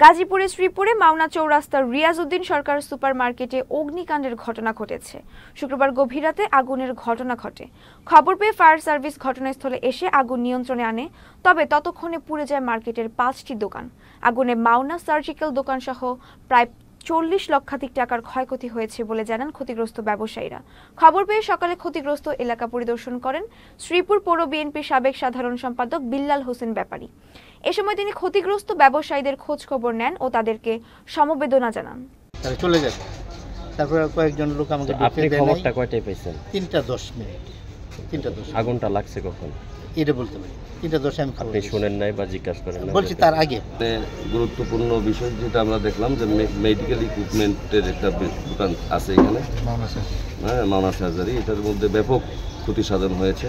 গাজীপুরের শ্রীপুরে মাওনা চৌরাস্তার রিয়াজউদ্দিন সরকার সুপার মার্কেটে অগ্নিকাণ্ডের ঘটনা ঘটেছে। শুক্রবার গভীর রাতে আগুনের ঘটনা ঘটে। খবর পেয়ে ফায়ার সার্ভিস ঘটনাস্থলে এসে আগুন নিয়ন্ত্রণে আনে, তবে ততক্ষণে পুড়ে যায় মার্কেটের 5টি দোকান। আগুনে মাওনা সার্জিক্যাল দোকান সহ প্রায় 40 লক্ষাধিক টাকার ক্ষয়ক্ষতি হয়েছে বলে জানান ক্ষতিগ্রস্ত ব্যবসায়ীরা। খবর পেয়ে সকালে ক্ষতিগ্রস্ত এলাকা পরিদর্শন করেন শ্রীপুর পৌর বিএনপির সাবেক সাধারণ সম্পাদক বিল্লাল হোসেন ব্যাপারী। এ সময় তিনি ক্ষতিগ্রস্ত ব্যবসায়ীদের খোঁজ খবর নেন ও তাদেরকে সমবেদনা জানান। চলে যাবে, তারপরে কয়েকজন লোক আমাকে আপনি খবরটা কয়টায় পাইছেন? 3:10 মিনিট। 3:10 আগুনটা লাগছে কখন এটা বলতে পারি। 3:10 আমি খবর আপনি শুনেন নাই বা জিজ্ঞাসা করেন না? বলছি তার আগে গুরুত্বপূর্ণ বিষয় যেটা আমরা দেখলাম যে মেডিকেল ইকুইপমেন্টের একটা দোকান আছে এখানে, মাওনা সার্জারি, এটার মধ্যে ব্যাপক ক্ষতি সাধন হয়েছে।